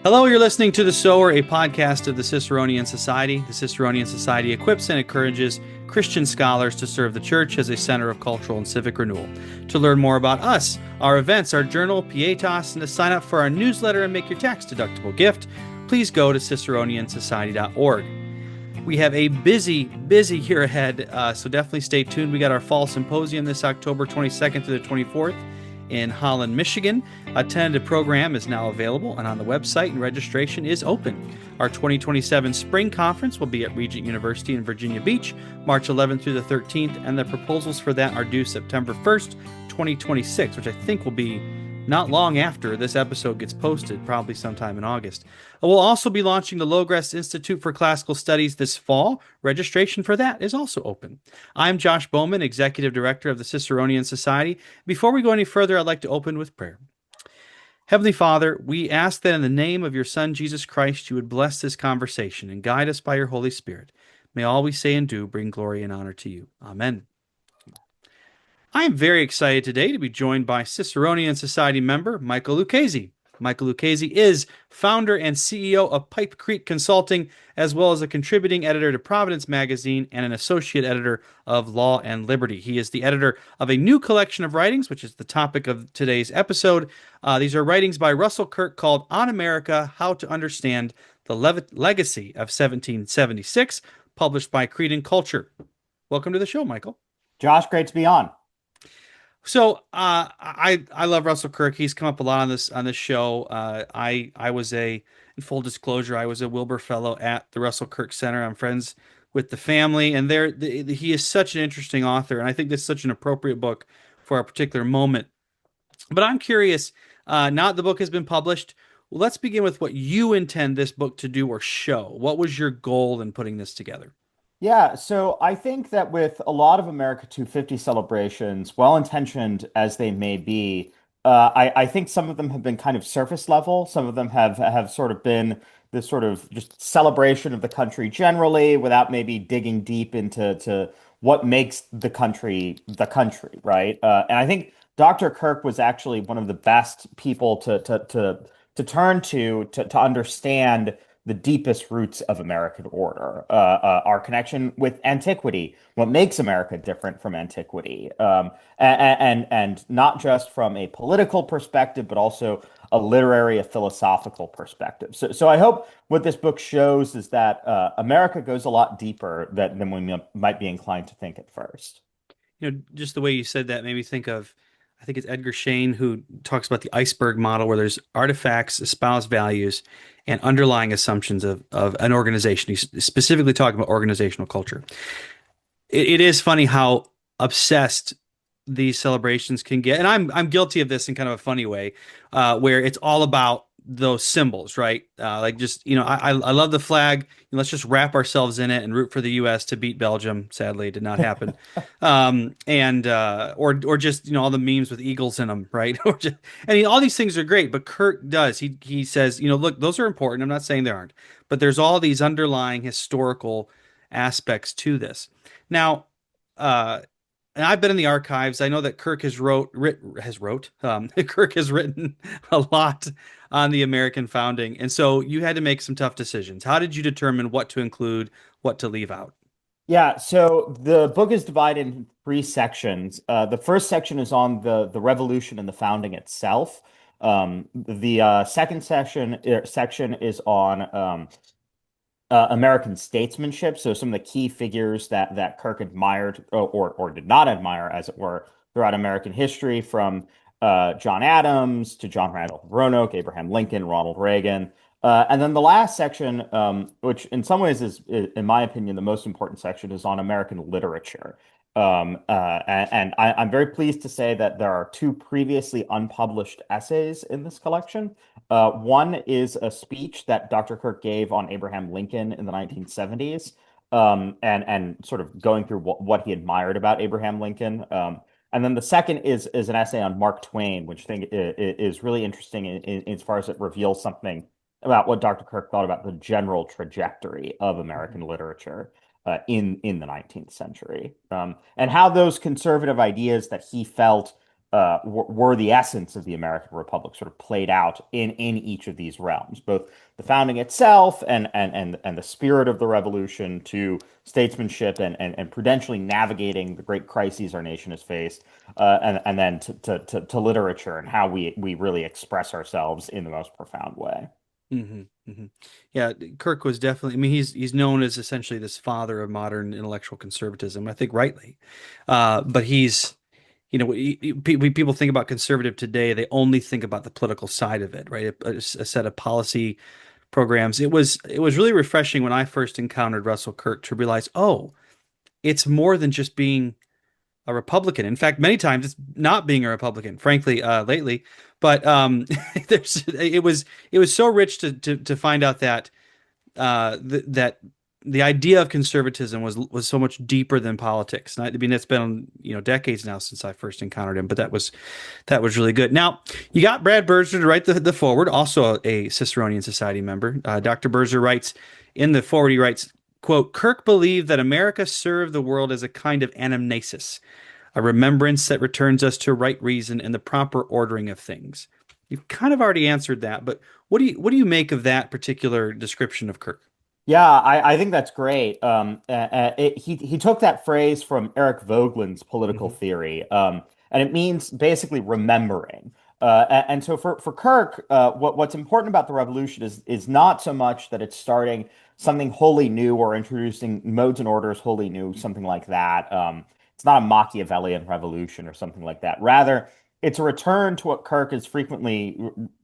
Hello, you're listening to The Sower, a podcast of the Ciceronian Society. The Ciceronian Society equips and encourages Christian scholars to serve the church as a center of cultural and civic renewal. To learn more about us, our events, our journal, Pietas, and to sign up for our newsletter and make your tax-deductible gift, please go to ciceroniansociety.org. We have a busy year ahead, so definitely stay tuned. We got our fall symposium this October 22nd through the 24th. In Holland, Michigan. A tentative program is now available and on the website, and registration is open. Our 2027 spring conference will be at Regent University in Virginia Beach, March 11th through the 13th, and the proposals for that are due September 1st, 2026, which I think will be not long after this episode gets posted, probably sometime in August. We'll also be launching the Logres Institute for Classical Studies this fall. Registration for that is also open. I'm Josh Bowman, Executive Director of the Ciceronian Society. Before we go any further, I'd like to open with prayer. Heavenly Father, we ask that in the name of your Son, Jesus Christ, you would bless this conversation and guide us by your Holy Spirit. May all we say and do bring glory and honor to you. Amen. I am very excited today to be joined by Ciceronian Society member Michael Lucchese. Michael Lucchese is founder and CEO of Pipe Creek Consulting, as well as a contributing editor to Providence Magazine and an associate editor of Law and Liberty. He is the editor of a new collection of writings, which is the topic of today's episode. These are writings by Russell Kirk called On America, How to Understand the Legacy of 1776, published by Creed and Culture. Welcome to the show, Michael. Josh, great to be on. So I love Russell Kirk. He's come up a lot on this show. I was in full disclosure, I was a Wilbur Fellow at the Russell Kirk Center. I'm friends with the family, and he is such an interesting author, and I think this is such an appropriate book for our particular moment. But I'm curious, now that the book has been published, let's begin with what you intend this book to do or show. What was your goal in putting this together? Yeah, so I think that with a lot of America 250 celebrations, well-intentioned as they may be, I think some of them have been kind of surface level. Some of them have sort of been this sort of just celebration of the country generally, without maybe digging deep into what makes the country, right? And I think Dr. Kirk was actually one of the best people to turn to understand the deepest roots of American order, our connection with antiquity, what makes America different from antiquity, and not just from a political perspective, but also a literary, a philosophical perspective. So I hope what this book shows is that America goes a lot deeper than we might be inclined to think at first. Just the way you said that made me think of, I think it's Edgar Schein who talks about the iceberg model, where there's artifacts, espoused values, and underlying assumptions of an organization. He's specifically talking about organizational culture. It is funny how obsessed these celebrations can get, and I'm guilty of this in kind of a funny way, where it's all about those symbols, right? Like just, I love the flag. Let's just wrap ourselves in it and root for the U.S. to beat Belgium. Sadly, it did not happen. Or just, all the memes with eagles in them, right? All these things are great, but Kirk does. He says, look, those are important. I'm not saying they aren't, but there's all these underlying historical aspects to this. Now, and I've been in the archives. I know that Kirk Kirk has written a lot on the American founding. And so you had to make some tough decisions. How did you determine what to include, what to leave out? Yeah, so the book is divided into three sections. The first section is on the revolution and the founding itself. The second section is on American statesmanship. So some of the key figures that Kirk admired or did not admire, as it were, throughout American history, from John Adams to John Randolph Roanoke, Abraham Lincoln, Ronald Reagan. And then the last section, which in some ways is, in my opinion, the most important section, is on American literature. I'm very pleased to say that there are two previously unpublished essays in this collection. One is a speech that Dr. Kirk gave on Abraham Lincoln in the 1970s, and sort of going through what he admired about Abraham Lincoln. And then the second is an essay on Mark Twain, which I think is really interesting as far as it reveals something about what Dr. Kirk thought about the general trajectory of American literature in the 19th century, and how those conservative ideas that he felt were the essence of the American Republic, sort of played out in each of these realms, both the founding itself and the spirit of the revolution to statesmanship and prudentially navigating the great crises our nation has faced, and then to literature and how we really express ourselves in the most profound way. Hmm. Hmm. Yeah, Kirk was definitely. I mean, he's known as essentially this father of modern intellectual conservatism. I think rightly, but he's people think about conservative today, they only think about the political side of it, right? A set of policy programs. It was really refreshing when I first encountered Russell Kirk to realize, oh, it's more than just being a Republican. In fact, many times it's not being a Republican, frankly, lately. But it was so rich to find out that that the idea of conservatism was so much deeper than politics. And I mean, it's been decades now since I first encountered him, but that was really good. Now you got Brad Berger to write the forward, also a Ciceronian Society member. Dr. Berger writes in the forward. He writes, "Quote: Kirk believed that America served the world as a kind of anamnesis, a remembrance that returns us to right reason and the proper ordering of things." You've kind of already answered that, but what do you make of that particular description of Kirk? Yeah, I think that's great. He took that phrase from Eric Voegelin's political Hmm. theory, and it means basically remembering. And so for Kirk, what's important about the revolution is not so much that it's starting something wholly new or introducing modes and orders wholly new, something like that. It's not a Machiavellian revolution or something like that. Rather, it's a return to what Kirk is frequently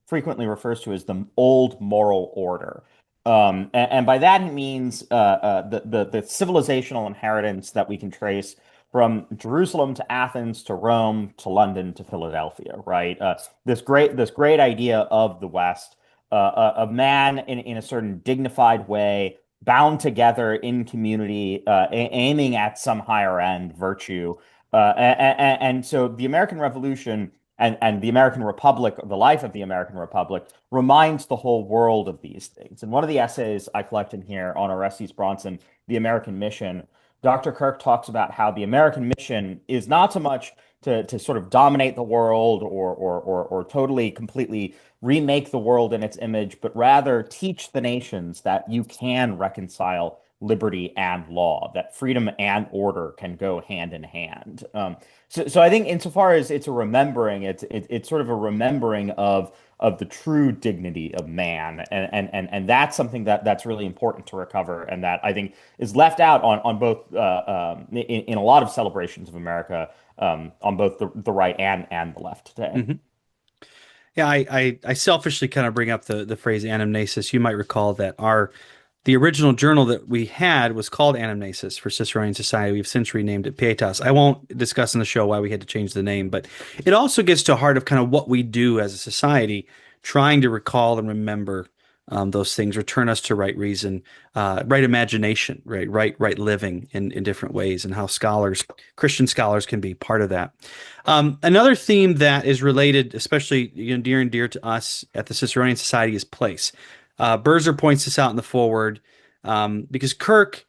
refers to as the old moral order. And by that he means the civilizational inheritance that we can trace from Jerusalem to Athens to Rome to London to Philadelphia, right? This great idea of the West, of man in a certain dignified way, bound together in community, aiming at some higher end virtue. And so the American Revolution and the American Republic, the life of the American Republic, reminds the whole world of these things. And one of the essays I collect in here on Orestes Bronson, The American Mission, Dr. Kirk talks about how the American mission is not so much to sort of dominate the world or totally, completely remake the world in its image, but rather teach the nations that you can reconcile liberty and law, that freedom and order can go hand in hand. So I think insofar as it's a remembering, it's sort of a remembering of the true dignity of man, and that's something that's really important to recover, and that I think is left out on both in a lot of celebrations of America, on both the right and the left today. Hmm. Yeah, I selfishly kind of bring up the phrase anamnesis. You might recall that the original journal that we had was called Anamnesis for Ciceronian Society. We've since renamed it Pietas. I won't discuss in the show why we had to change the name, but it also gets to the heart of kind of what we do as a society, trying to recall and remember those things, return us to right reason, right imagination, right living in different ways, and how Christian scholars, can be part of that. Another theme that is related, especially near and dear to us at the Ciceronian Society, is place. Berzer points this out in the forward, because Kirk,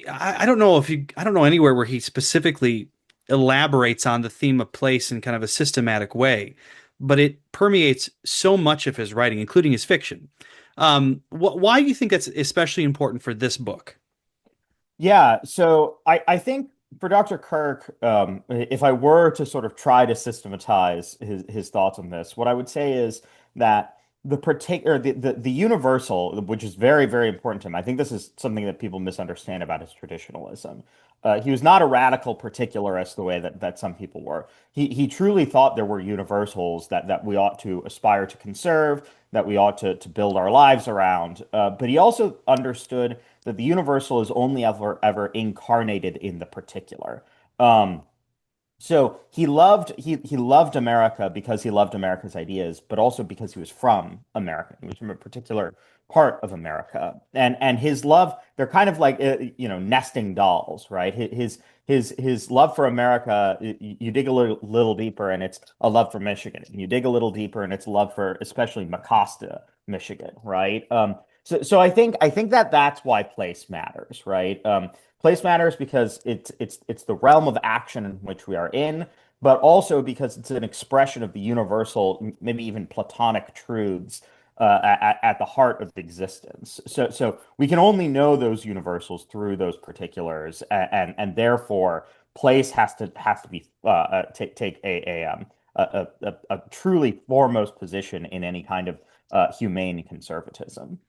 I don't know anywhere where he specifically elaborates on the theme of place in kind of a systematic way, but it permeates so much of his writing, including his fiction. Why do you think that's especially important for this book? Yeah, so I think for Dr. Kirk, if I were to sort of try to systematize his thoughts on this, what I would say is that the particular the universal, which is very, very important to him. I think this is something that people misunderstand about his traditionalism. He was not a radical particularist the way that some people were. He truly thought there were universals that we ought to aspire to conserve, that we ought to build our lives around. But he also understood that the universal is only ever incarnated in the particular. Um, so he loved America because he loved America's ideas, but also because he was from America. He was from a particular part of America, and his love, they're kind of like nesting dolls, right? His love for America, you dig a little deeper, and it's a love for Michigan, and you dig a little deeper, and it's a love for especially Mecosta, Michigan, right? So I think that that's why place matters, right? Place matters because it's the realm of action in which we are in. but also because it's an expression of the universal, maybe even Platonic truths at the heart of existence. So we can only know those universals through those particulars, and therefore place has to be take a truly foremost position in any kind of humane conservatism.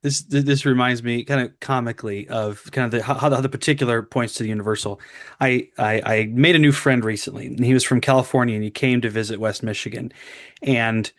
This reminds me kind of comically of kind of how the particular points to the universal. I made a new friend recently, and he was from California, and he came to visit West Michigan, and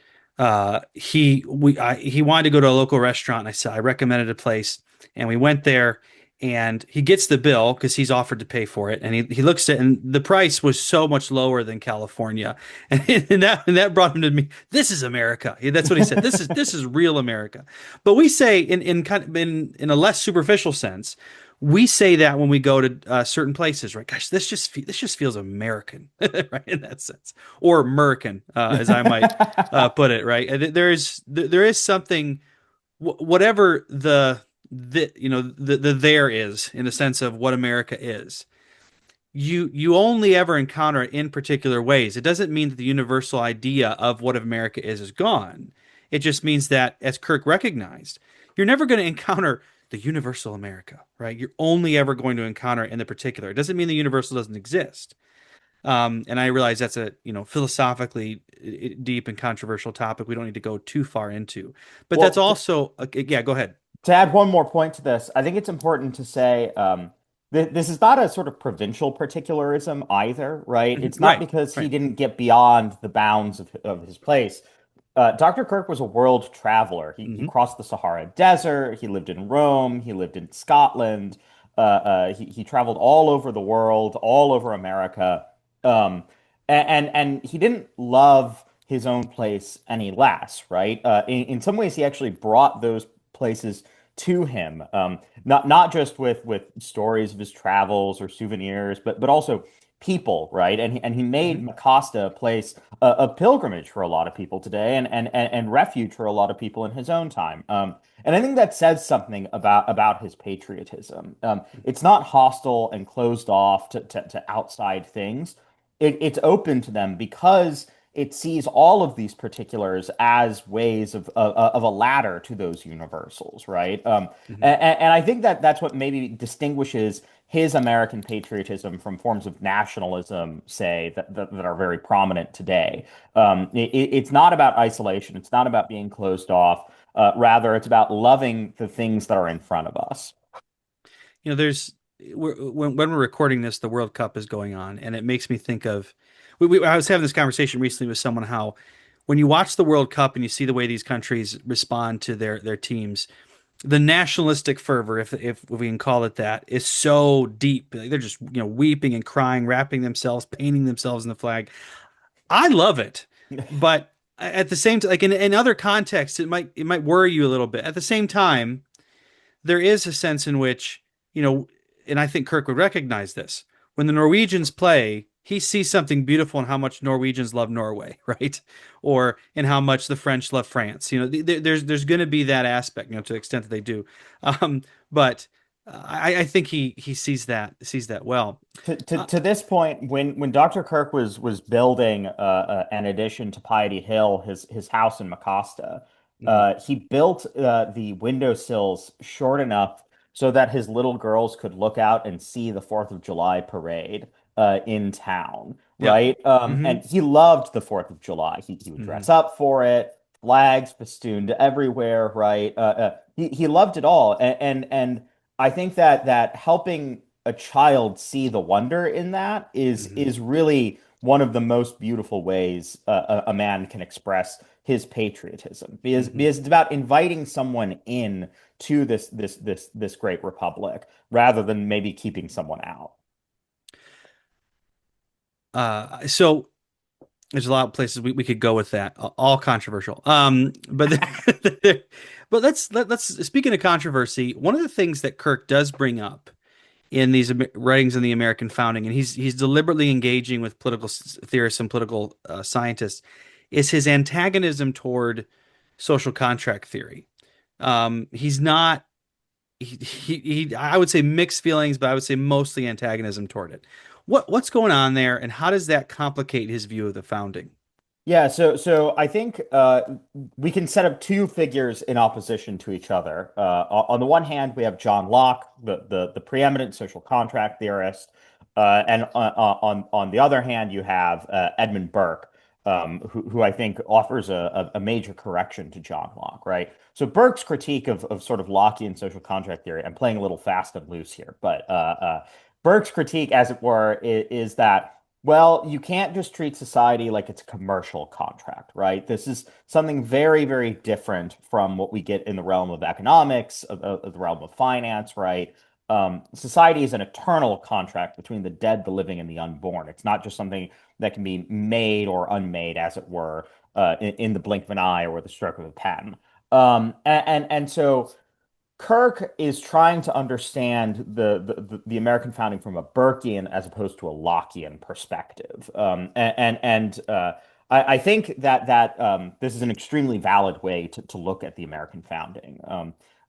he wanted to go to a local restaurant. And I recommended a place, and we went there, and he gets the bill because he's offered to pay for it, and he looks at it, and the price was so much lower than California, and that brought him to me. This is America. That's what he said. This is real America. But we say in kind of in a less superficial sense, we say that when we go to certain places, right? Gosh, this just feels American, right? In that sense, or American, as I might put it, right? There is something, whatever the there is in the sense of what America is. You only ever encounter it in particular ways. It doesn't mean that the universal idea of what America is gone. It just means that, as Kirk recognized, you're never going to encounter the universal America, right? You're only ever going to encounter it in the particular. It doesn't mean the universal doesn't exist. And I realize that's a philosophically deep and controversial topic we don't need to go too far into. But that's Well, also yeah. Go ahead. to add one more point to this, I think it's important to say th this is not a sort of provincial particularism either, right? Mhm. It's not Right. because he Right. didn't get beyond the bounds of his place. Dr. Kirk was a world traveler. He Hmm. crossed the Sahara Desert. He lived in Rome. He lived in Scotland. He traveled all over the world, all over America. Um, and he didn't love his own place any less, right? In some ways, he actually brought those places to him, not just with stories of his travels or souvenirs, but also people, right? And he made Hmm. Macasta a place of pilgrimage for a lot of people today, and refuge for a lot of people in his own time. And I think that says something about his patriotism. It's not hostile and closed off to outside things. It's open to them because it sees all of these particulars as ways of a ladder to those universals, right? Hmm. And I think that that's what maybe distinguishes his American patriotism from forms of nationalism, say, that are very prominent today. It's not about isolation. It's not about being closed off. Rather, it's about loving the things that are in front of us. There's when we're recording this, the World Cup is going on, and it makes me think of. I was having this conversation recently with someone how when you watch the World Cup and you see the way these countries respond to their teams, the nationalistic fervor, if we can call it that, is so deep. Like, they're just weeping and crying, wrapping themselves, painting themselves in the flag. I love it, but at the same time, like in other contexts, it might worry you a little bit. At the same time, there is a sense in which, and I think Kirk would recognize this. When the Norwegians play, he sees something beautiful in how much Norwegians love Norway, right? Or in how much the French love France. There's going to be that aspect, to the extent that they do. But I think he sees that well. Uh, To this point, when Dr. Kirk was building an addition to Piety Hill, his house in Macasta, mhm. he built the windowsills short enough so that his little girls could look out and see the Fourth of July parade in town, Yep. right? Hmm. And he loved the Fourth of July. He would Hmm. dress up for it, flags festooned everywhere, right? He loved it all, and I think that helping a child see the wonder in that is Hmm. is really one of the most beautiful ways a man can express his patriotism Hmm. because it's about inviting someone in to this great republic rather than maybe keeping someone out. So there's a lot of places we could go with that, all controversial. But but let's speaking of controversy, one of the things that Kirk does bring up in these writings in the American founding, and he's deliberately engaging with political theorists and political scientists, is his antagonism toward social contract theory. He's not I would say mixed feelings, but I would say mostly antagonism toward it. What's going on there, and how does that complicate his view of the founding? Yeah, so I think we can set up two figures in opposition to each other. On the one hand, we have John Locke, the preeminent social contract theorist, and on the other hand, you have Edmund Burke, who I think offers a major correction to John Locke, right? So Burke's critique of sort of Lockean social contract theory. I'm playing a little fast and loose here, but Burke's critique, as it were, is that. Well, you can't just treat society like it's a commercial contract, right? This is something very, very different from what we get in the realm of economics, of the realm of finance, right? Society is an eternal contract between the dead, the living, and the unborn. It's not just something that can be made or unmade, as it were, in the blink of an eye or the stroke of a pen. And so Kirk is trying to understand the American founding from a Burkean as opposed to a Lockean perspective. I think that this is an extremely valid way to look at the American founding.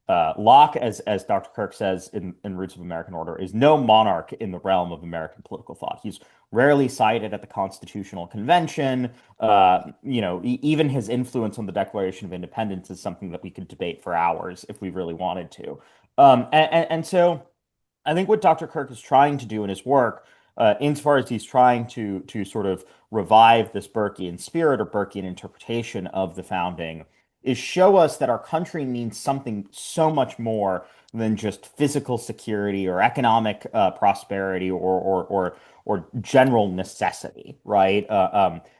Locke, as Dr. Kirk says in Roots of American Order, is no monarch in the realm of American political thought. He's rarely cited at the Constitutional Convention. Even his influence on the Declaration of Independence is something that we could debate for hours if we really wanted to. And so I think what Dr. Kirk is trying to do in his work, insofar as he's trying to sort of revive this Burkean spirit or Burkean interpretation of the founding, is show us that our country means something so much more than just physical security or economic prosperity or general necessity, right?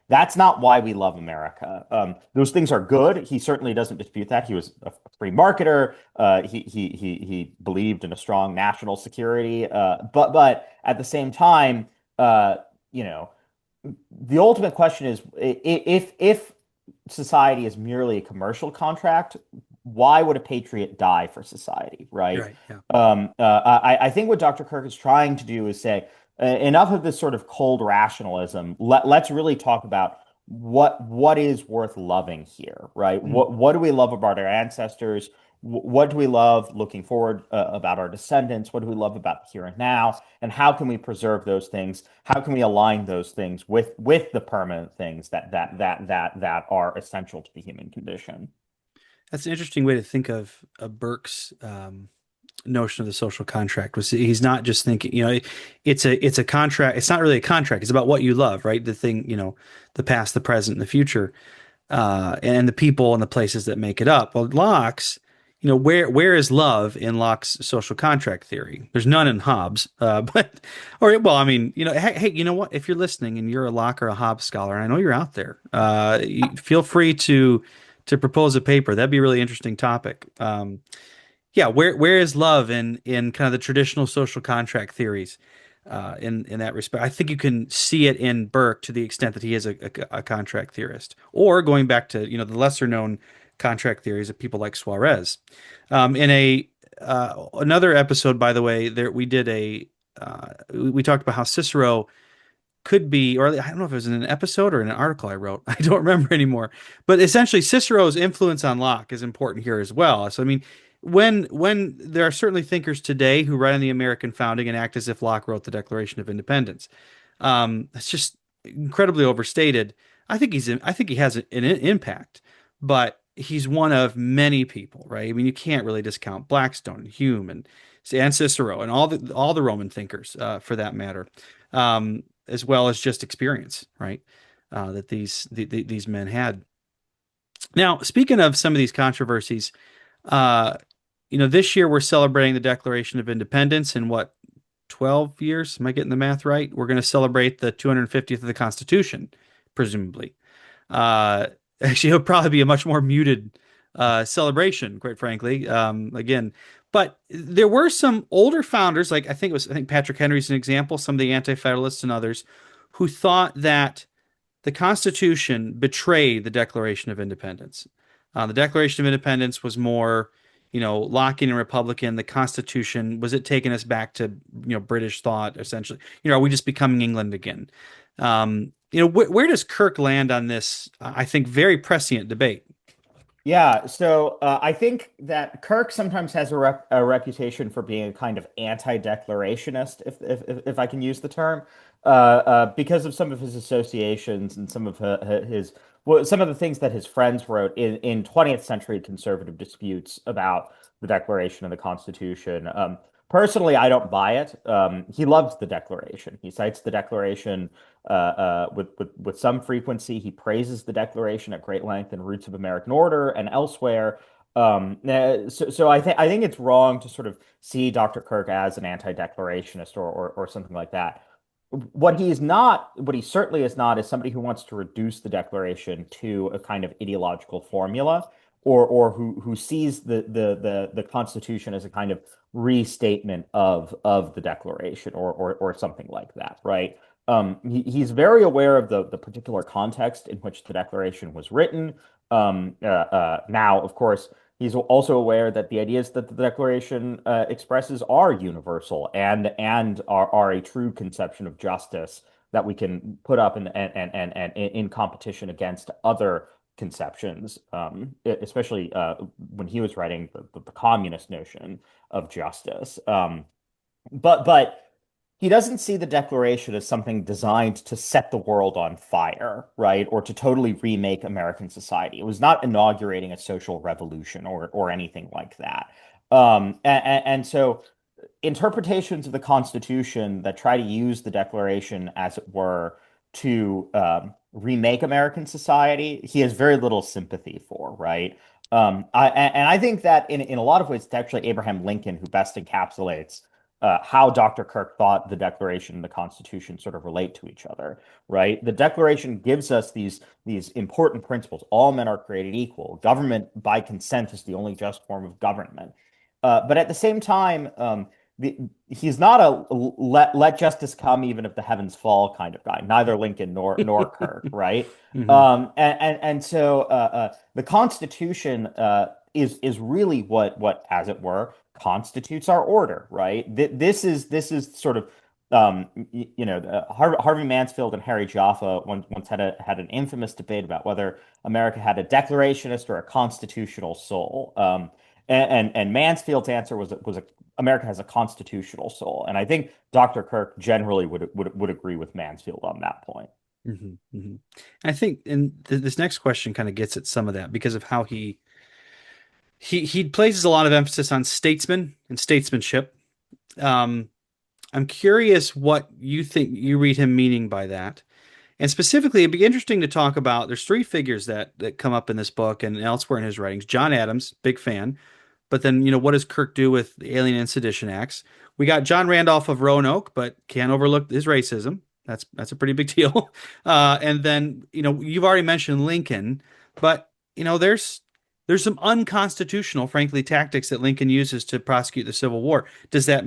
That's not why we love America. Those things are good. He certainly doesn't dispute that. He was a free marketer. He believed in a strong national security. But at the same time, uh, you know, the ultimate question is if society is merely a commercial contract, why would a patriot die for society, You're right? right. Yeah. I think what Dr. Kirk is trying to do is say enough of this sort of cold rationalism. Let's really talk about what is worth loving here, right? Mm. What do we love about our ancestors? What do we love looking forward about our descendants? What do we love about here and now? And how can we preserve those things? How can we align those things with the permanent things that are essential to the human condition? That's an interesting way to think of Burke's notion of the social contract. Was he's not just thinking, it's a contract. It's not really a contract. It's about what you love, right? The thing, the past, the present, and the future, and the people and the places that make it up. Well, Locke's, where is love in Locke's social contract theory? There's none in Hobbes, I mean, hey, you know what? If you're listening and you're a Locke or a Hobbes scholar, and I know you're out there, feel free to propose a paper. That'd be a really interesting topic. Yeah, where is love in kind of the traditional social contract theories? In that respect, I think you can see it in Burke to the extent that he is a contract theorist, or going back to the lesser known contract theories of people like Suarez. In a another episode, by the way, there we did we talked about how Cicero could be, or I don't know if it was in an episode or in an article I wrote. I don't remember anymore. But essentially, Cicero's influence on Locke is important here as well. So I mean, when there are certainly thinkers today who write on the American founding and act as if Locke wrote the Declaration of Independence, that's just incredibly overstated. I think he has an impact, but he's one of many people, right? I mean, you can't really discount Blackstone, Hume, and Cicero, and all the Roman thinkers, for that matter. As well as just experience, right? That these men had. Now, speaking of some of these controversies, uh, this year we're celebrating the Declaration of Independence in what, 12 years? Am I getting the math right? We're going to celebrate the 250th of the Constitution, presumably. Uh, Actually, it'll probably be a much more muted celebration, quite frankly. Again, but there were some older founders, like I think Patrick Henry's an example, some of the Anti-Federalists and others, who thought that the Constitution betrayed the Declaration of Independence. The Declaration of Independence was more, Lockean and Republican. The Constitution, was it taking us back to, British thought, essentially? Are we just becoming England again? Where does Kirk land on this, I think, very prescient debate? Yeah, so I think that Kirk sometimes has a reputation for being a kind of anti-declarationist, if I can use the term. because of some of his associations and some of his well, some of the things that his friends wrote in 20th century conservative disputes about the Declaration of the Constitution. Personally, I don't buy it. He loves the Declaration. He cites the Declaration with some frequency. He praises the Declaration at great length in Roots of American Order and elsewhere. So I think it's wrong to sort of see Dr. Kirk as an anti-declarationist or something like that. What he certainly is not, is somebody who wants to reduce the Declaration to a kind of ideological formula, or who sees the Constitution as a kind of restatement of the Declaration, or something like that, right? He's very aware of the particular context in which the Declaration was written. Now, of course, he's also aware that the ideas that the Declaration expresses are universal, and are a true conception of justice that we can put up and in competition against other conceptions, especially when he was writing the communist notion of justice. But he doesn't see the Declaration as something designed to set the world on fire, right? Or to totally remake American society. It was not inaugurating a social revolution or anything like that. And so interpretations of the Constitution that try to use the Declaration, as it were, to remake American society, he has very little sympathy for, right? And I think that in a lot of ways, it's actually Abraham Lincoln who best encapsulates how Dr. Kirk thought the Declaration and the Constitution sort of relate to each other, right? The Declaration gives us these important principles. All men are created equal. Government by consent is the only just form of government. But at the same time, he's not a let justice come even if the heavens fall kind of guy. Neither Lincoln nor Kirk, right? Hmm. And so the Constitution is really what, as it were, constitutes our order, right? This is sort of Harvey Mansfield and Harry Jaffa once had an infamous debate about whether America had a declarationist or a constitutional soul. And Mansfield's answer was America has a constitutional soul, and I think Dr. Kirk generally would agree with Mansfield on that point. Hmm. Hmm. I think, and this next question kind of gets at some of that because of how he places a lot of emphasis on statesman and statesmanship. Um, I'm curious what you think you read him meaning by that. And specifically, it'd be interesting to talk about. There's three figures that come up in this book and elsewhere in his writings. John Adams, big fan. But then, what does Kirk do with the Alien and Sedition Acts? We got John Randolph of Roanoke, but can't overlook his racism. That's a pretty big deal. And then, you've already mentioned Lincoln, but there's some unconstitutional, frankly, tactics that Lincoln uses to prosecute the Civil War. Does that,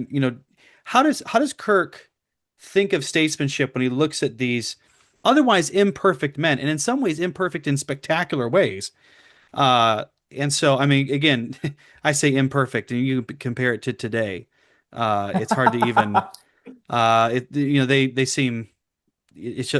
how does Kirk think of statesmanship when he looks at these otherwise imperfect men, and in some ways imperfect in spectacular ways? And so, I mean, again, I say imperfect, and you compare it to today. It's hard to even. They seem.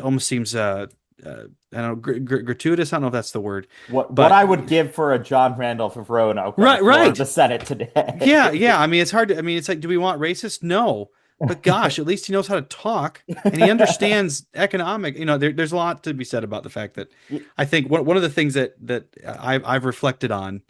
Almost seems. I don't know, gratuitous. I don't know if that's the word, What but I would give for a John Randolph of Roanoke on the right, floor of right. the Senate Yeah, today. yeah. I mean, it's hard to. I mean, it's like, do we want racist? No, but gosh, at least he knows how to talk and he understands economic. There's a lot to be said about the fact that I think one of the things that I've reflected on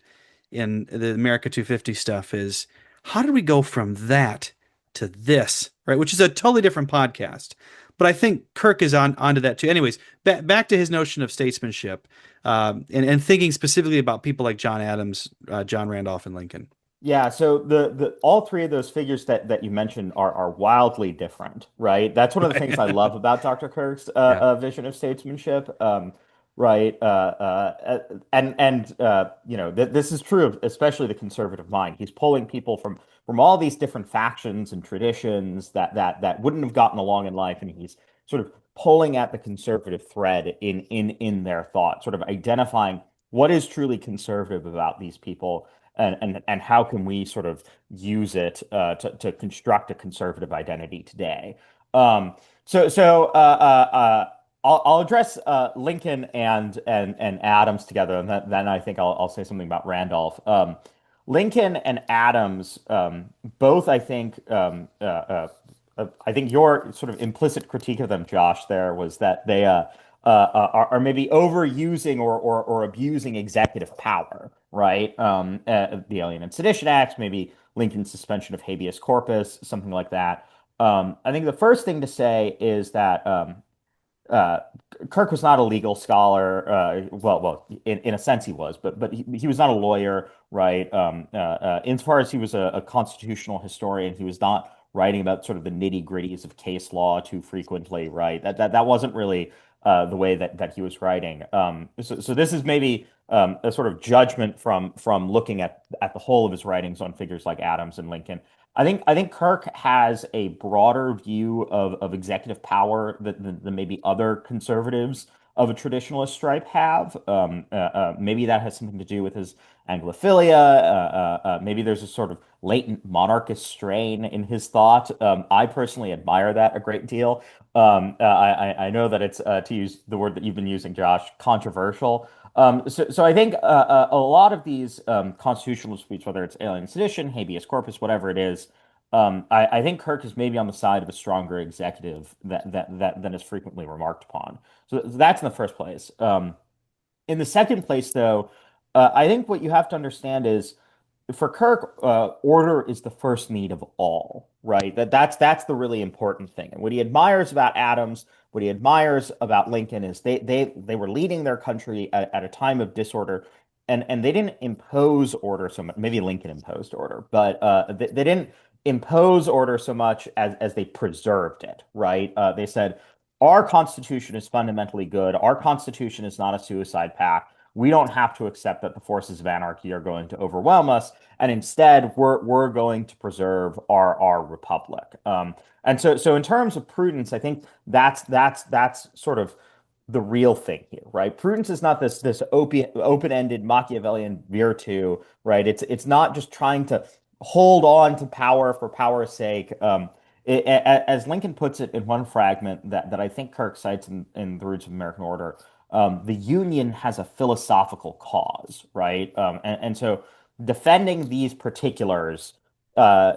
in the America 250 stuff is how did we go from that to this, right? Which is a totally different podcast. But I think Kirk is onto that too. Anyways, back to his notion of statesmanship, and thinking specifically about people like John Adams, John Randolph, and Lincoln. Yeah, so the all three of those figures that you mentioned are wildly different, right? That's one of the things I love about Dr. Kirk's Yeah. vision of statesmanship, right? This is true of especially the conservative mind. He's pulling people from all these different factions and traditions that wouldn't have gotten along in life, and he's sort of pulling at the conservative thread in their thought, sort of identifying what is truly conservative about these people, and how can we sort of use it to construct a conservative identity today? I'll address Lincoln and Adams together, and then I think I'll say something about Randolph. Lincoln and Adams both, I think, I think your sort of implicit critique of them, Josh, there was that they are maybe overusing or abusing executive power, right? The Alien and Sedition Acts, maybe Lincoln's suspension of habeas corpus, something like that. I think the first thing to say is that uh, Kirk was not a legal scholar. In a sense he was, but he was not a lawyer, right? Insofar as he was a constitutional historian, he was not writing about sort of the nitty-gritties of case law too frequently, right? That wasn't really the way that he was writing. So this is maybe a sort of judgment from looking at the whole of his writings on figures like Adams and Lincoln. I think Kirk has a broader view of executive power than maybe other conservatives of a traditionalist stripe have. Maybe that has something to do with his Anglophilia. Maybe there's a sort of latent monarchist strain in his thought. I personally admire that a great deal. I know that it's, to use the word that you've been using, Josh, controversial. So I think a lot of these constitutional disputes, whether it's alien sedition, habeas corpus, whatever it is, I think Kirk is maybe on the side of a stronger executive than is frequently remarked upon. So that's in the first place. In the second place, though, I think what you have to understand is for Kirk, order is the first need of all, right? That's the really important thing. And what he admires about Adams, what he admires about Lincoln is they were leading their country at a time of disorder, and they didn't impose order so much. Maybe Lincoln imposed order, but they didn't impose order so much as they preserved it, right? They said our Constitution is fundamentally good. Our Constitution is not a suicide pact. We don't have to accept that the forces of anarchy are going to overwhelm us, and instead we're going to preserve our republic. And so in terms of prudence, I think that's sort of the real thing here, right? Prudence is not this open-ended Machiavellian virtue, right? It's not just trying to hold on to power for power's sake. As Lincoln puts it in one fragment that I think Kirk cites in The Roots of American Order, the Union has a philosophical cause, right? And so defending these particulars, uh,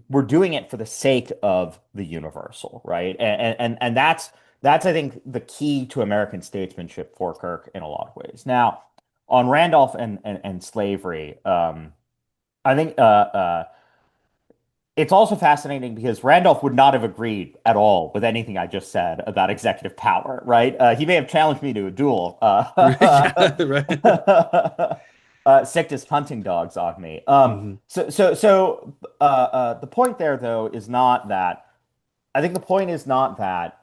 we're doing it for the sake of the universal, right? And that's I think the key to American statesmanship for Kirk in a lot of ways. Now, on Randolph and slavery, I think it's also fascinating because Randolph would not have agreed at all with anything I just said about executive power, right? He may have challenged me to a duel, Yeah, right. sicked his hunting dogs on me. Hmm. The point there, though, is not that. I think the point is not that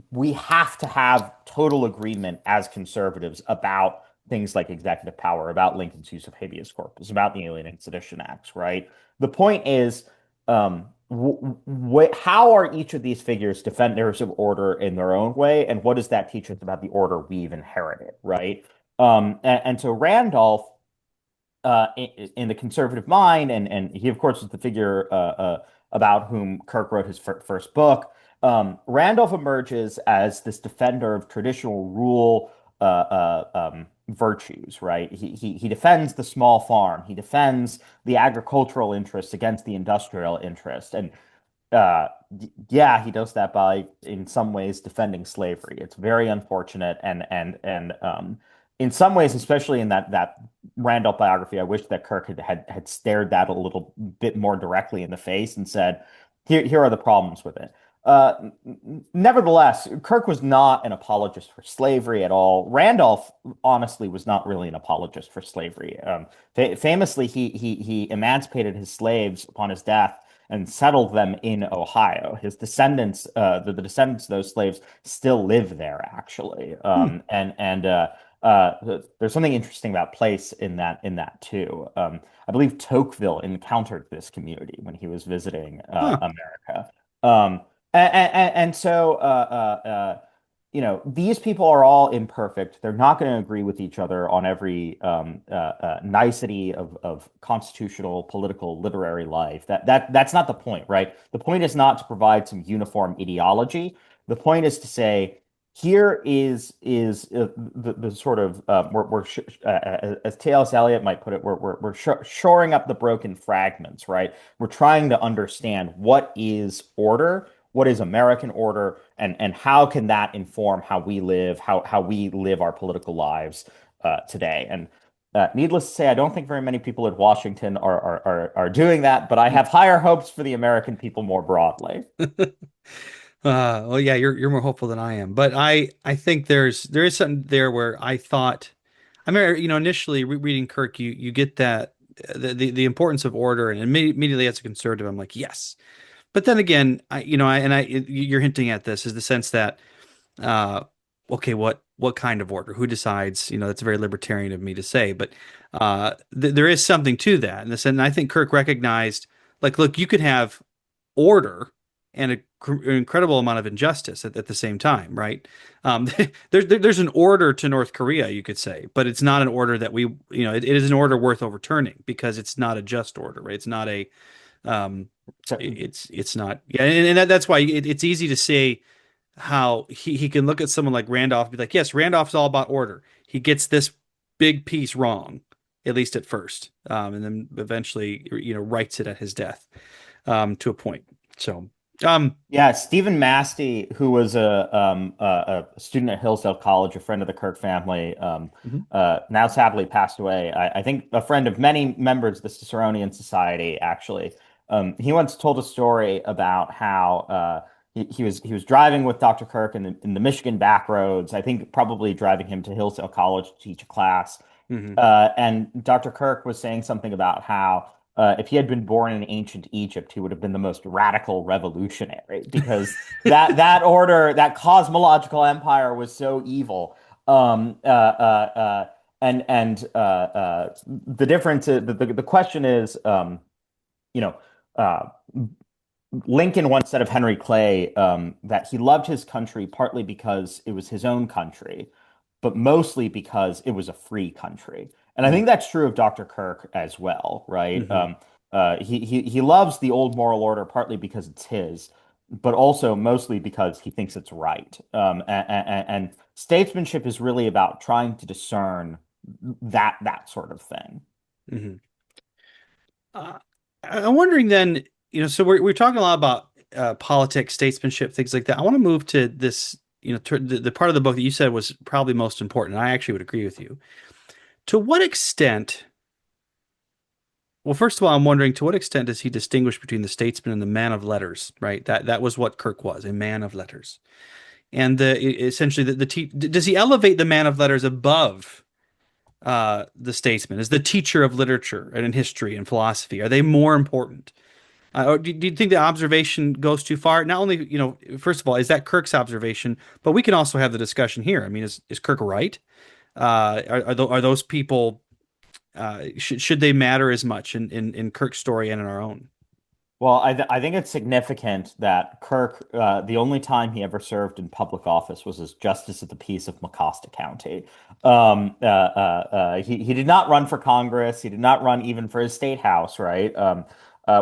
we have to have total agreement as conservatives about things like executive power, about Lincoln's use of habeas corpus, about the Alien and Sedition Acts, right? The point is, how are each of these figures defenders of order in their own way, and what does that teach us about the order we've inherited, right? And so Randolph, in the conservative mind, and he, of course, was the figure about whom Kirk wrote his first book. Randolph emerges as this defender of traditional rule virtues, right? He defends the small farm. He defends the agricultural interest against the industrial interest, and uh, yeah, he does that by, in some ways, defending slavery. It's very unfortunate, and in some ways, especially in that Randolph biography, I wish that Kirk had stared that a little bit more directly in the face and said, here are the problems with it." Nevertheless, Kirk was not an apologist for slavery at all. Randolph, honestly, was not really an apologist for slavery. Famously, he emancipated his slaves upon his death and settled them in Ohio. His descendants, the descendants of those slaves, still live there, actually. Hmm. There's something interesting about place in that too. I believe Tocqueville encountered this community when he was visiting Huh. America. And so, these people are all imperfect. They're not going to agree with each other on every nicety of constitutional, political, literary life. That's not the point, right? The point is not to provide some uniform ideology. The point is to say, here is the sort of we're sh as T.S. Eliot might put it, we're sh shoring up the broken fragments, right? We're trying to understand what is order, what is American order, and how can that inform how we live, how we live our political lives today. And needless to say, I don't think very many people in Washington are doing that, but I have higher hopes for the American people more broadly. Well, yeah, you're more hopeful than I am, but I think there is something there where I thought, I mean, initially reading Kirk, you get that the importance of order, and immediately as a conservative, I'm like, yes. But then again, you're hinting at this is the sense that, uh, okay, what kind of order? Who decides? That's very libertarian of me to say, but there is something to that, and I think Kirk recognized, like, look, you could have order and an incredible amount of injustice at the same time, right? There's an order to North Korea, you could say, but it's not an order that it is an order worth overturning because it's not a just order, right? It's not a, um, So, it's not, yeah, and that's why it's easy to say how he can look at someone like Randolph and be like, yes, Randolph's all about order. He gets this big piece wrong, at least at first, and then eventually, rights it at his death, to a point. So, yeah, Stephen Mastey, who was a student at Hillsdale College, a friend of the Kirk family, mhm, now sadly passed away. I think a friend of many members of the Ciceronian Society, actually. He once told a story about how he was driving with Dr. Kirk in the Michigan back roads. I think probably driving him to Hillsdale College to teach a class. mhm. And Dr. Kirk was saying something about how if he had been born in ancient Egypt, he would have been the most radical revolutionary because that order, that cosmological empire was so evil. The difference, the question is, you know, uh, Lincoln once said of Henry Clay that he loved his country partly because it was his own country, but mostly because it was a free country. And I Mhm. think that's true of Dr. Kirk as well, right? Mhm. He loves the old moral order partly because it's his, but also mostly because he thinks it's right. And statesmanship is really about trying to discern that sort of thing. Mhm. Uh, I'm wondering then, so we're talking a lot about politics, statesmanship, things like that. I want to move to this, the part of the book that you said was probably most important. I actually would agree with you. To what extent, well, first of all, I'm wondering to what extent does he distinguish between the statesman and the man of letters, right? That was what Kirk was, a man of letters. And essentially does he elevate the man of letters above the statesman? Is the teacher of literature and in history and philosophy, are they more important? Or do you think the observation goes too far? Not only, first of all, is that Kirk's observation, but we can also have the discussion here. I mean, is Kirk right? Are those people should they matter as much in Kirk's story and in our own? Well, I think it's significant that Kirk, the only time he ever served in public office was as justice of the peace of Mecosta County. He did not run for Congress. He did not run even for his state house, right?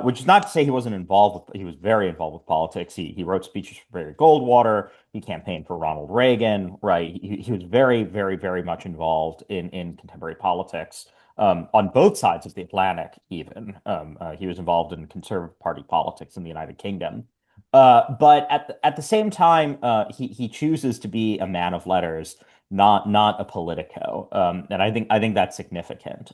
Which is not to say he wasn't involved with, he was very involved with politics. He wrote speeches for Barry Goldwater. He campaigned for Ronald Reagan, right? He was very, very, very much involved in contemporary politics on both sides of the Atlantic, even. He was involved in Conservative Party politics in the United Kingdom. But at the same time, he chooses to be a man of letters, not a politico, and I think that's significant.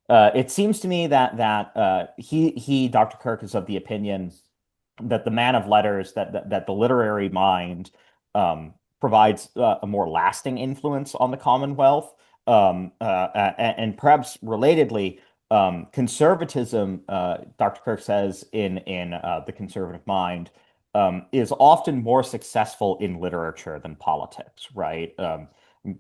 It seems to me that he Dr. Kirk is of the opinion that the man of letters, that the literary mind provides a more lasting influence on the Commonwealth. And perhaps relatedly, conservatism, Dr. Kirk says in The Conservative Mind, is often more successful in literature than politics, right?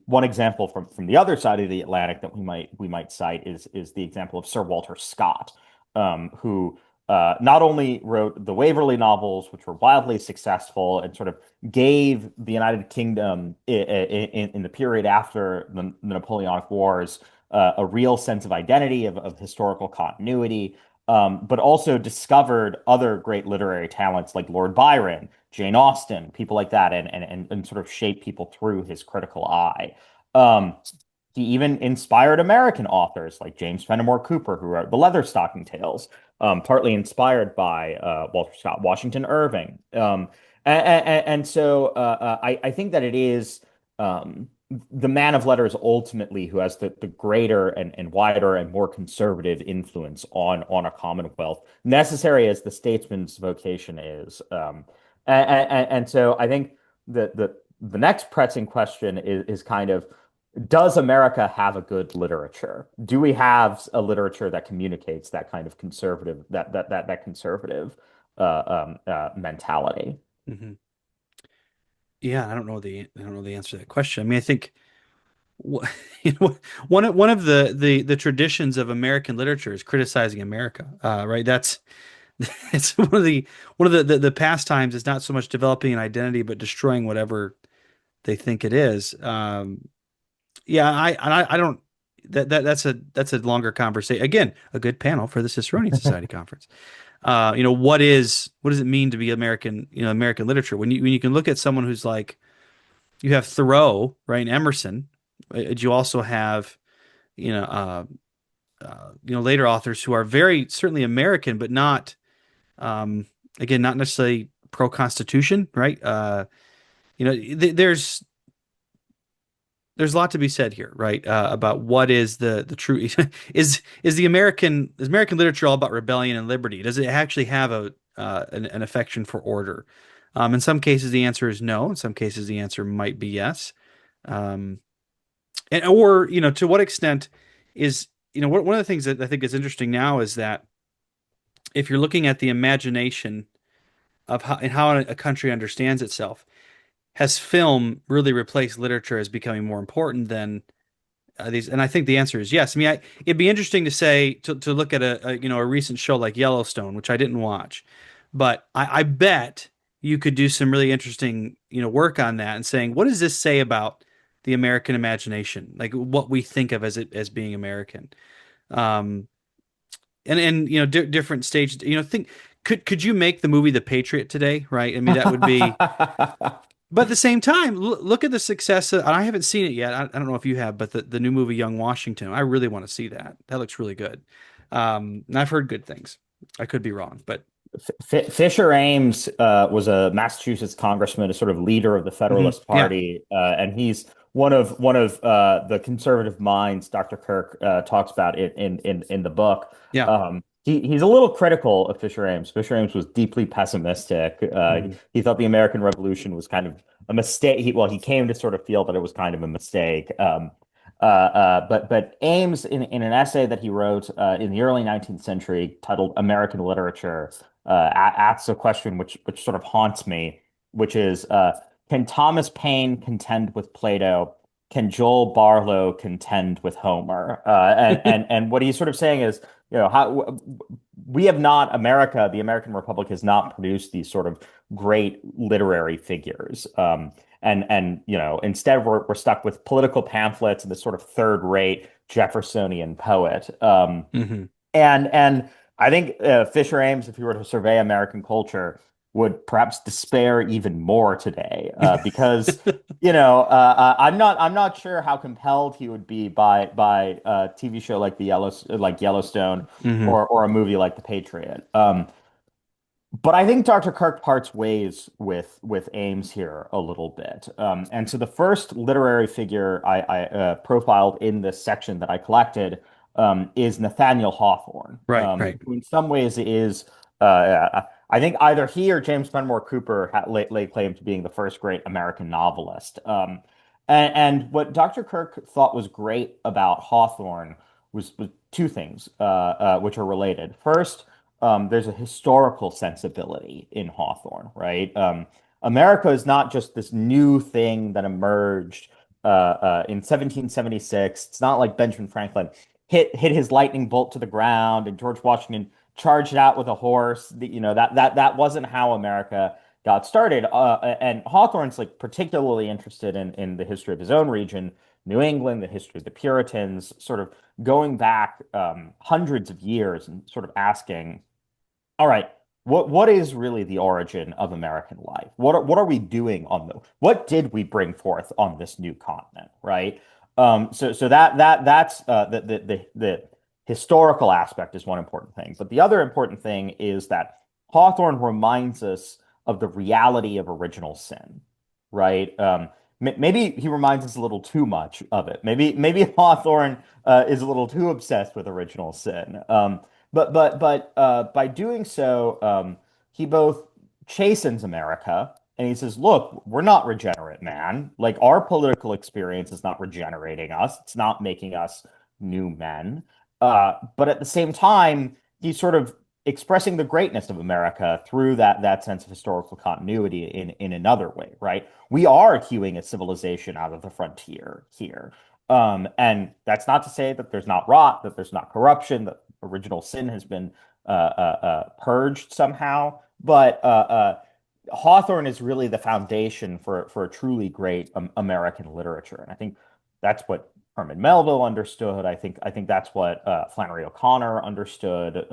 One example from the other side of the Atlantic that we might cite is the example of Sir Walter Scott, who not only wrote the Waverley novels, which were wildly successful and sort of gave the United Kingdom in the period after the Napoleonic Wars a real sense of identity, of historical continuity, but also discovered other great literary talents like Lord Byron, Jane Austen, people like that, and sort of shape people through his critical eye. Um, he even inspired American authors like James Fenimore Cooper, who wrote the Leatherstocking Tales, partly inspired by Walter Scott Washington Irving. And so I think that it is the man of letters ultimately who has the greater and wider and more conservative influence on a commonwealth, necessary as the statesman's vocation is. And so I think the next pressing question is kind of, does America have a good literature? Do we have a literature that communicates that kind of conservative that conservative mentality? Hmm. Yeah, I don't know the answer to that question. I mean, I think you know, one of the traditions of American literature is criticizing America, right? That's it's one of the pastimes is not so much developing an identity, but destroying whatever they think it is. Yeah, I don't that's a longer conversation. Again, a good panel for the Ciceronian Society conference. What does it mean to be American, American literature? When you can look at someone who's like, you have Thoreau, right, and Emerson, you also have, you know, uh, later authors who are very certainly American, but not, um, again, not necessarily pro Constitution, right? There's a lot to be said here, right? About what is the true is American literature all about rebellion and liberty? Does it actually have an affection for order? In some cases, the answer is no. In some cases, the answer might be yes. Um, and or to what extent is one of the things that I think is interesting now is that if you're looking at the imagination of how a country understands itself, has film really replaced literature as becoming more important than these? And I think the answer is yes. I mean, it'd be interesting to say to look at a recent show like Yellowstone, which I didn't watch, but I bet you could do some really interesting work on that and saying, what does this say about the American imagination, like what we think of as being American, um, and different stages. Think could you make the movie The Patriot today? Right? I mean, that would be. But at the same time, look at the success of, and I haven't seen it yet. I don't know if you have, but the new movie Young Washington, I really want to see that. That looks really good. And I've heard good things. I could be wrong, but Fisher Ames was a Massachusetts congressman, a sort of leader of the mhm. Federalist Yeah, Party, and he's one of the conservative minds. Dr. Kirk talks about it in the book. yeah. He's a little critical of Fisher Ames. Fisher Ames was deeply pessimistic. Hmm. He thought the American Revolution was kind of a mistake. He came to sort of feel that it was kind of a mistake. But Ames, in an essay that he wrote in the early 19th century titled "American Literature," asks a question which sort of haunts me, which is, can Thomas Paine contend with Plato? Can Joel Barlow contend with Homer? And what he's sort of saying is, how we have not, America, the American Republic has not produced these sort of great literary figures. And instead we're stuck with political pamphlets and this sort of third-rate Jeffersonian poet. Hmm. And I think Fisher Ames, if he were to survey American culture, would perhaps despair even more today, because I'm not sure how compelled he would be by a TV show like Yellowstone, Hmm. or a movie like The Patriot. But I think Dr. Kirk parts ways with Ames here a little bit. And so the first literary figure I profiled in this section that I collected is Nathaniel Hawthorne, Right, right. who in some ways is, I think either he or James Fenimore Cooper lay claim to being the first great American novelist. And what Dr. Kirk thought was great about Hawthorne was two things which are related. First, there's a historical sensibility in Hawthorne, right? America is not just this new thing that emerged in 1776. It's not like Benjamin Franklin hit his lightning bolt to the ground and George Washington charged it out with a horse. That wasn't how America got started. And Hawthorne's like particularly interested in the history of his own region, New England, the history of the Puritans, sort of going back hundreds of years and sort of asking, all right, what is really the origin of American life? What are we doing on the what did we bring forth on this new continent, right? So that's the historical aspect is one important thing, but the other important thing is that Hawthorne reminds us of the reality of original sin, right? Maybe he reminds us a little too much of it. Maybe Hawthorne is a little too obsessed with original sin. But by doing so, he both chastens America and he says, "Look, we're not regenerate, man. Like our political experience is not regenerating us. It's not making us new men." But at the same time, he's sort of expressing the greatness of America through that sense of historical continuity in another way, right? We are hewing a civilization out of the frontier here. And that's not to say that there's not rot, that there's not corruption, that original sin has been purged somehow. But Hawthorne is really the foundation for a truly great American literature, and I think that's what Herman Melville understood. I think that's what Flannery O'Connor understood,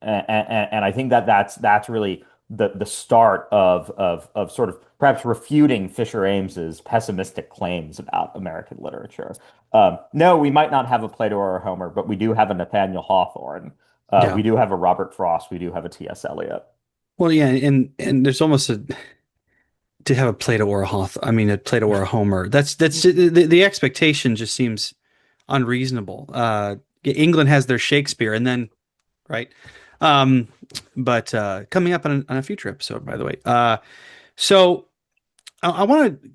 and I think that's really the start of sort of perhaps refuting Fisher Ames's pessimistic claims about American literature. No, we might not have a Plato or a Homer, but we do have a Nathaniel Hawthorne. Yeah. We do have a Robert Frost. We do have a T.S. Eliot. Well, yeah, and there's almost a to have a Plato or a I mean, a Plato or a Homer. That's the expectation just seems unreasonable. England has their Shakespeare, and then right. Um, but coming up on a future episode, by the way. So I want to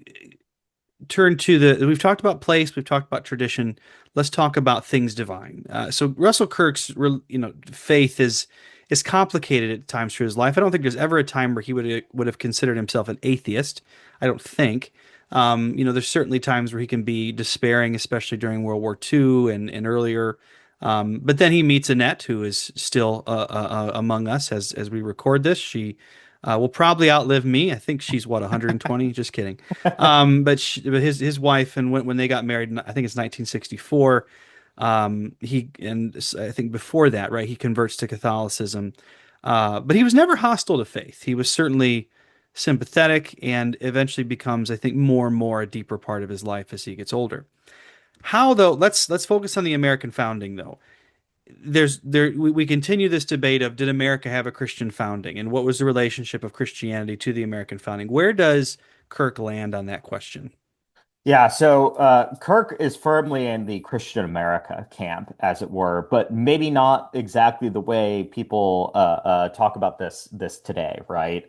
turn to we've talked about place, we've talked about tradition. Let's talk about things divine. So Russell Kirk's faith is complicated at times through his life. I don't think there's ever a time where he would have considered himself an atheist. I don't think. There's certainly times where he can be despairing, especially during World War II and earlier. But then he meets Annette, who is still among us as we record this. She will probably outlive me. I think she's what 120. Just kidding. But his wife, and when they got married, I think it's 1964. I think before that, right, he converts to Catholicism. But he was never hostile to faith. He was certainly sympathetic, and eventually becomes, I think, more and more a deeper part of his life as he gets older. How though? Let's focus on the American founding though. We continue this debate of, did America have a Christian founding, and what was the relationship of Christianity to the American founding? Where does Kirk land on that question? Yeah, so Kirk is firmly in the Christian America camp, as it were, but maybe not exactly the way people talk about this today, right?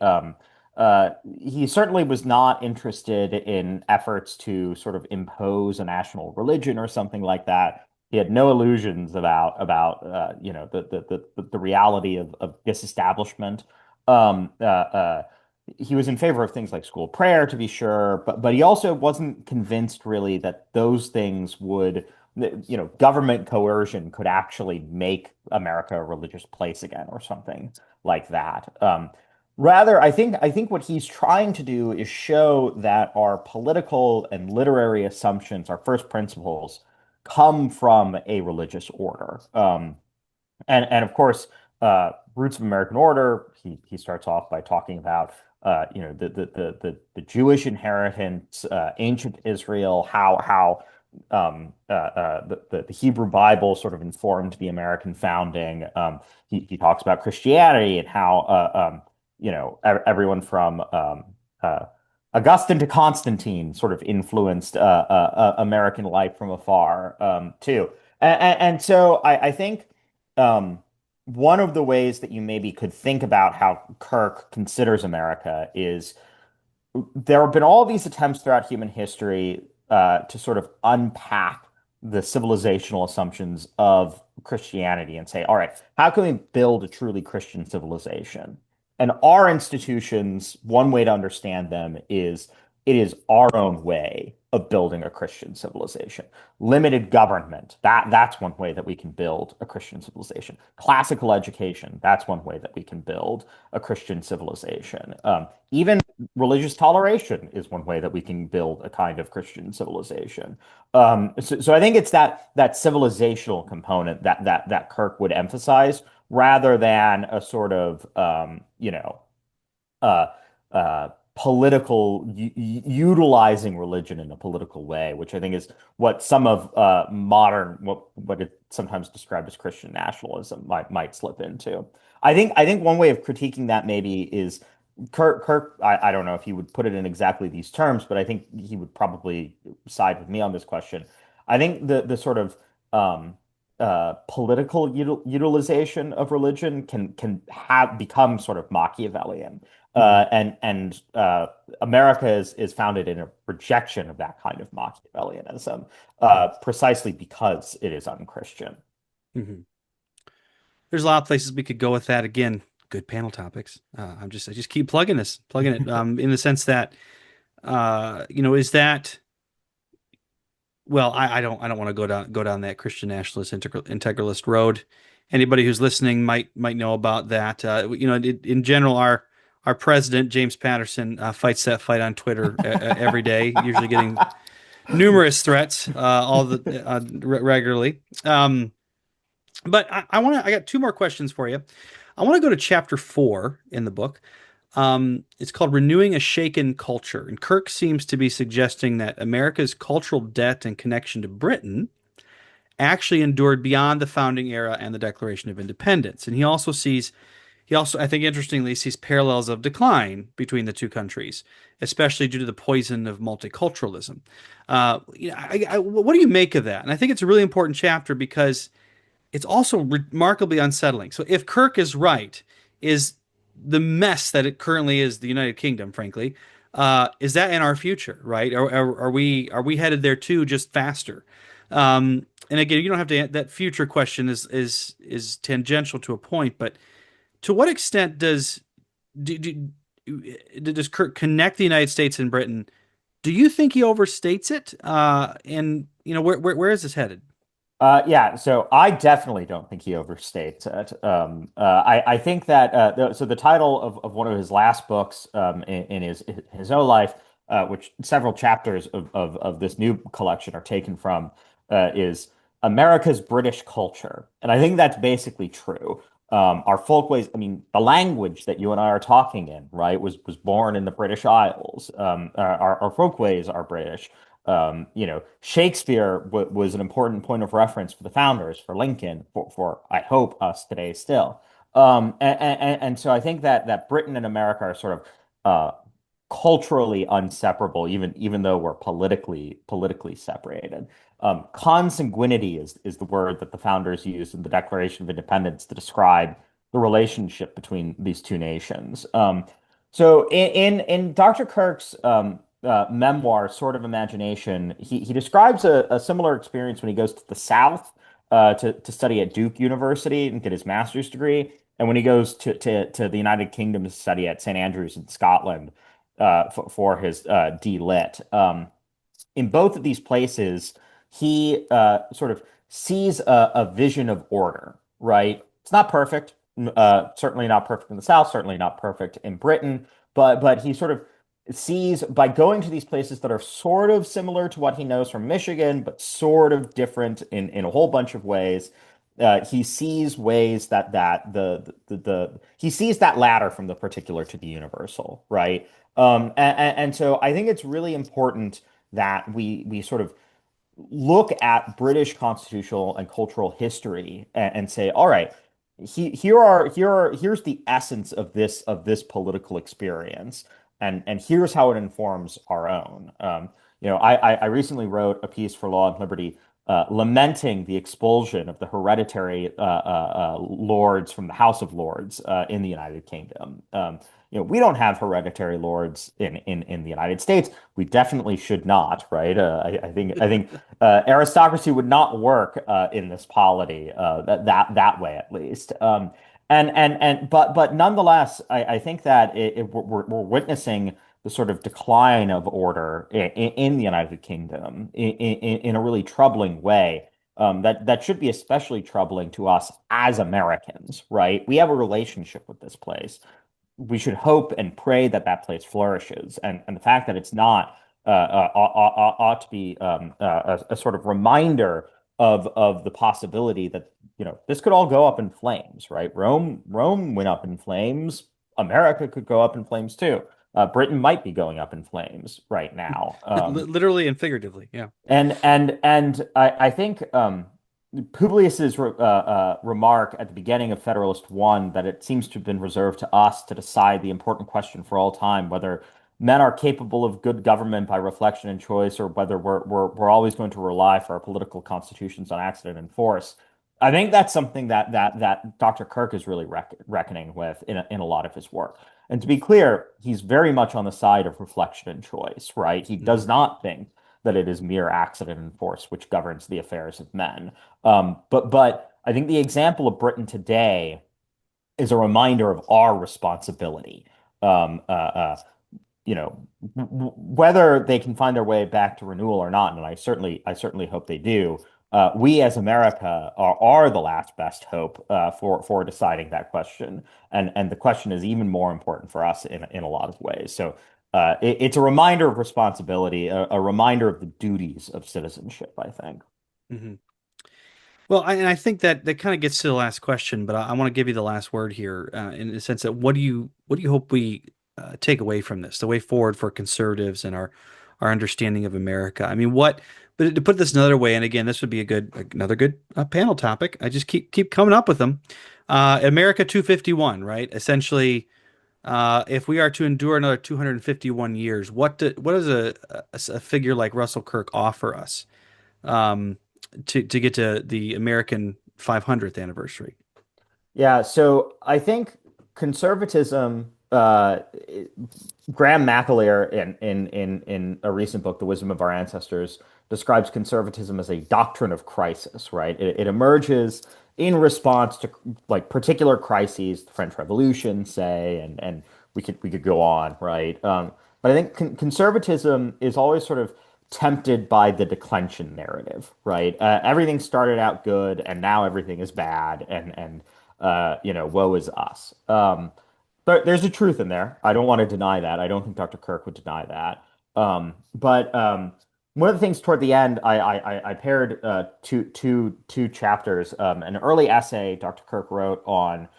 He certainly was not interested in efforts to sort of impose a national religion or something like that. He had no illusions about the reality of disestablishment. Um, uh, uh, he was in favor of things like school prayer, to be sure, but he also wasn't convinced really that those things would, government coercion could actually make America a religious place again or something like that. Rather, I think what he's trying to do is show that our political and literary assumptions, our first principles, come from a religious order. And of course, roots of American order. He starts off by talking about the Jewish inheritance, ancient Israel, how the Hebrew Bible sort of informed the American founding. He talks about Christianity and how everyone from Augustine to Constantine sort of influenced American life from afar too. And so I think one of the ways that you maybe could think about how Kirk considers America is there have been all these attempts throughout human history to sort of unpack the civilizational assumptions of Christianity and say, all right, how can we build a truly Christian civilization? And our institutions, one way to understand them is it is our own way of building a Christian civilization. Limited government, that's one way that we can build a Christian civilization. Classical education, that's one way that we can build a Christian civilization. Even religious toleration is one way that we can build a kind of Christian civilization. So I think it's that civilizational component that Kirk would emphasize rather than a sort of uh, political utilizing religion in a political way, which I think is what some of modern what is sometimes described as Christian nationalism might slip into. I think one way of critiquing that maybe is Kirk. I don't know if he would put it in exactly these terms, but I think he would probably side with me on this question. I think the sort of political utilization of religion can have become sort of Machiavellian. Hmm. And America is founded in a rejection of that kind of Machiavellianism, Hmm. precisely because it is unchristian. Hmm. There's a lot of places we could go with that. Again, good panel topics. I just keep plugging it. In the sense that, is that well, I don't want to go down that Christian nationalist integralist road. Anybody who's listening might know about that. In general, our president James Patterson fights that fight on Twitter every day, usually getting numerous threats regularly. But I got two more questions for you. I want to go to chapter 4 in the book. It's called Renewing a Shaken Culture. And Kirk seems to be suggesting that America's cultural debt and connection to Britain actually endured beyond the founding era and the Declaration of Independence. And he also, I think, interestingly, sees parallels of decline between the two countries, especially due to the poison of multiculturalism. What do you make of that? And I think it's a really important chapter because it's also remarkably unsettling. So if Kirk is right, is the mess that it currently is the United Kingdom, frankly, is that in our future, right? Are we headed there too, just faster? And again, you don't have to. That future question is tangential to a point, but to what extent do, do, does Kirk connect the United States and Britain? Do you think he overstates it? And where is this headed? Yeah, so I definitely don't think he overstates it. I think that so the title of one of his last books in his own life, which several chapters of this new collection are taken from, is America's British Culture, and I think that's basically true. Our folkways, I mean, the language that you and I are talking in, right, was born in the British Isles. Our folkways are British. Shakespeare was an important point of reference for the founders, for Lincoln, for I hope us today still. And so I think that Britain and America are sort of culturally inseparable, even though we're politically separated. Consanguinity is the word that the founders used in the Declaration of Independence to describe the relationship between these two nations. So in Dr. Kirk's memoir, Sort of Imagination, he describes a similar experience when he goes to the South to study at Duke University and get his master's degree, and when he goes to the United Kingdom to study at St. Andrews in Scotland for his D.Lit. In both of these places, he sort of sees a vision of order, right? It's not perfect, certainly not perfect in the South, certainly not perfect in Britain, but he sort of sees by going to these places that are sort of similar to what he knows from Michigan, but sort of different in a whole bunch of ways. He sees ways that he sees that ladder from the particular to the universal, right? And so I think it's really important that we sort of look at British constitutional and cultural history and say, all right, here's the essence of this political experience, and here's how it informs our own. I recently wrote a piece for Law and Liberty lamenting the expulsion of the hereditary lords from the House of Lords in the United Kingdom. We don't have hereditary lords in the United States. We definitely should not, right? I think aristocracy would not work in this polity that way at least. But nonetheless, I think that we're witnessing the sort of decline of order in the United Kingdom in a really troubling way. That should be especially troubling to us as Americans, right? We have a relationship with this place. We should hope and pray that that place flourishes, and the fact that it's not ought to be a sort of reminder of the possibility that, this could all go up in flames, right? Rome went up in flames. America could go up in flames too. Britain might be going up in flames right now. Literally and figuratively. Yeah. And I think Publius's remark at the beginning of Federalist One, that it seems to have been reserved to us to decide the important question for all time, whether men are capable of good government by reflection and choice, or whether we're always going to rely for our political constitutions on accident and force. I think that's something that Dr. Kirk is really reckoning with in a lot of his work. And to be clear, he's very much on the side of reflection and choice, right? He does Hmm. not think that it is mere accident and force which governs the affairs of men. But I think the example of Britain today is a reminder of our responsibility. Um, uh, uh, whether they can find their way back to renewal or not, and I certainly hope they do. We as America are the last best hope for deciding that question, and the question is even more important for us in a lot of ways. So it's a reminder of responsibility, a reminder of the duties of citizenship, I think. Hmm. Well, and I think that that kind of gets to the last question, but I want to give you the last word here, in the sense that what do you hope we take away from this, the way forward for conservatives and our understanding of America? I mean, what? But to put this another way, and again, this would be another good panel topic. I just keep coming up with them. America 251, right? Essentially, if we are to endure another 251 years, what does a figure like Russell Kirk offer us? Um, to get to the American 500th anniversary. Yeah, so I think conservatism, Graham McAleer in a recent book, The Wisdom of Our Ancestors, describes conservatism as a doctrine of crisis, right? It emerges in response to like particular crises, the French Revolution, say, and we could go on, right? But I think conservatism is always sort of tempted by the declension narrative, right? Everything started out good, and now everything is bad, and woe is us. But there's a truth in there. I don't want to deny that. I don't think Dr. Kirk would deny that. But one of the things toward the end, I paired two chapters. An early essay Dr. Kirk wrote on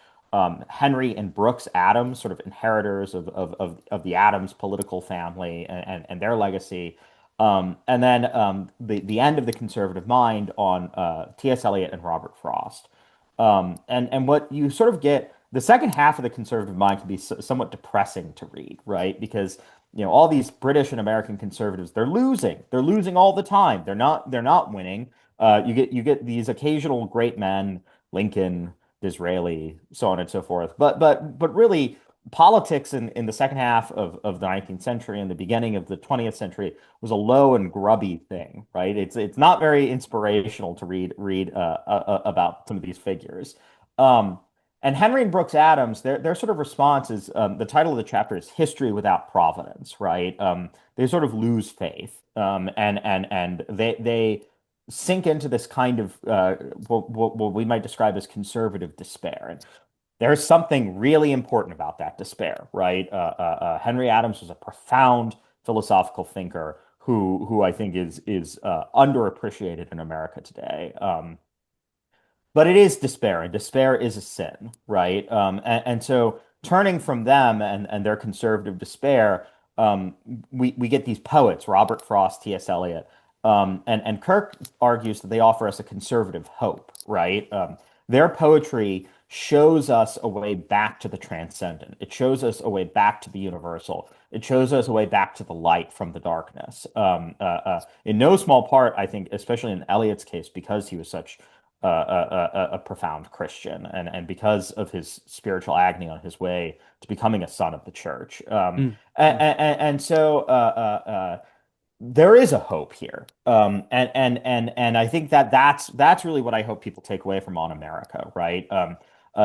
Henry and Brooks Adams, sort of inheritors of the Adams political family and their legacy. And then the end of the conservative mind on T.S. Eliot and Robert Frost. And what you sort of get, the second half of the conservative mind can be somewhat depressing to read, right? Because all these British and American conservatives, they're losing. They're losing all the time. They're not winning. You get these occasional great men, Lincoln, Disraeli, so on and so forth. But really, politics in the second half of the 19th century and the beginning of the 20th century was a low and grubby thing, right? It's not very inspirational to read about some of these figures. Um, and Henry and Brooks Adams, their sort of response is, the title of the chapter is "History Without Providence," right? They sort of lose faith, and they sink into this kind of what we might describe as conservative despair. And there's something really important about that despair, right? Henry Adams was a profound philosophical thinker who I think is underappreciated in America today. But it is despair, and despair is a sin, right? And so turning from them and their conservative despair, we get these poets, Robert Frost, T.S. Eliot, and Kirk argues that they offer us a conservative hope, right? Their poetry shows us a way back to the transcendent. It shows us a way back to the universal. It shows us a way back to the light from the darkness. In no small part, I think, especially in Eliot's case, because he was such a profound Christian, and because of his spiritual agony on his way to becoming a son of the church. Mm, And so there is a hope here. And I think that's really what I hope people take away from On America, right?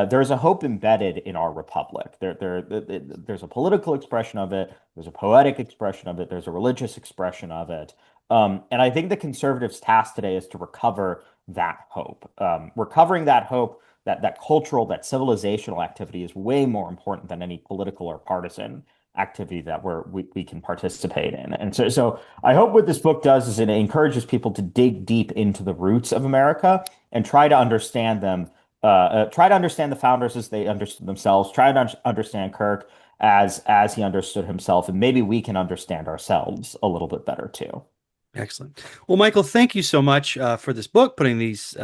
There's a hope embedded in our republic. There's a political expression of it. There's a poetic expression of it. There's a religious expression of it. And I think the conservatives' task today is to recover that hope. Recovering that hope, that cultural, that civilizational activity is way more important than any political or partisan activity that we can participate in. And so I hope what this book does is it encourages people to dig deep into the roots of America and try to understand them, try to understand the founders as they understood themselves, try to understand Kirk as he understood himself, and maybe we can understand ourselves a little bit better too. Excellent. Well, Michael, thank you so much for this book, putting these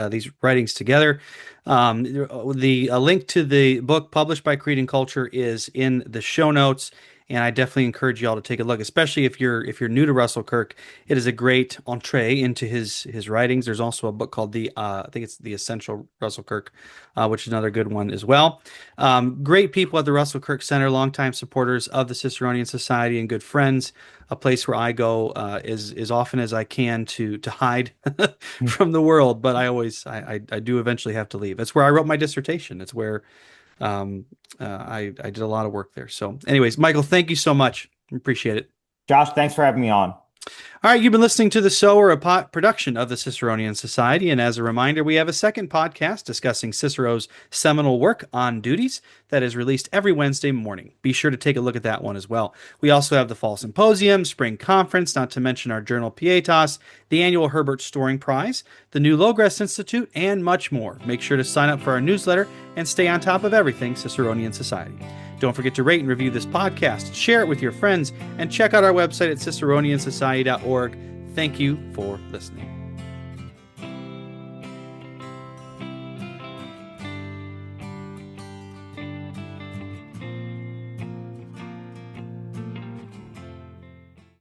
writings together. The link to the book published by Creed and Culture is in the show notes, and I definitely encourage you all to take a look, especially if you're new to Russell Kirk. It is a great entree into his writings. There's also a book called I think it's The Essential Russell Kirk, which is another good one as well. Great people at the Russell Kirk Center, longtime supporters of the Ciceronian Society and good friends. A place where I go as often as I can to hide from the world, but I do eventually have to leave. It's where I wrote my dissertation. It's where I did a lot of work there. So, anyways, Michael, thank you so much. Appreciate it. Josh, thanks for having me on. All right, you've been listening to the Sower, a production of the Ciceronian Society. And as a reminder, we have a second podcast discussing Cicero's seminal work, On Duties, that is released every Wednesday morning. Be sure to take a look at that one as well. We also have the Fall Symposium, Spring Conference, not to mention our Journal Pietas, the annual Herbert Storing Prize, the new Logres Institute, and much more. Make sure to sign up for our newsletter and stay on top of everything Ciceronian Society. Don't forget to rate and review this podcast, share it with your friends, and check out our website at ciceroniansociety.org. Thank you for listening.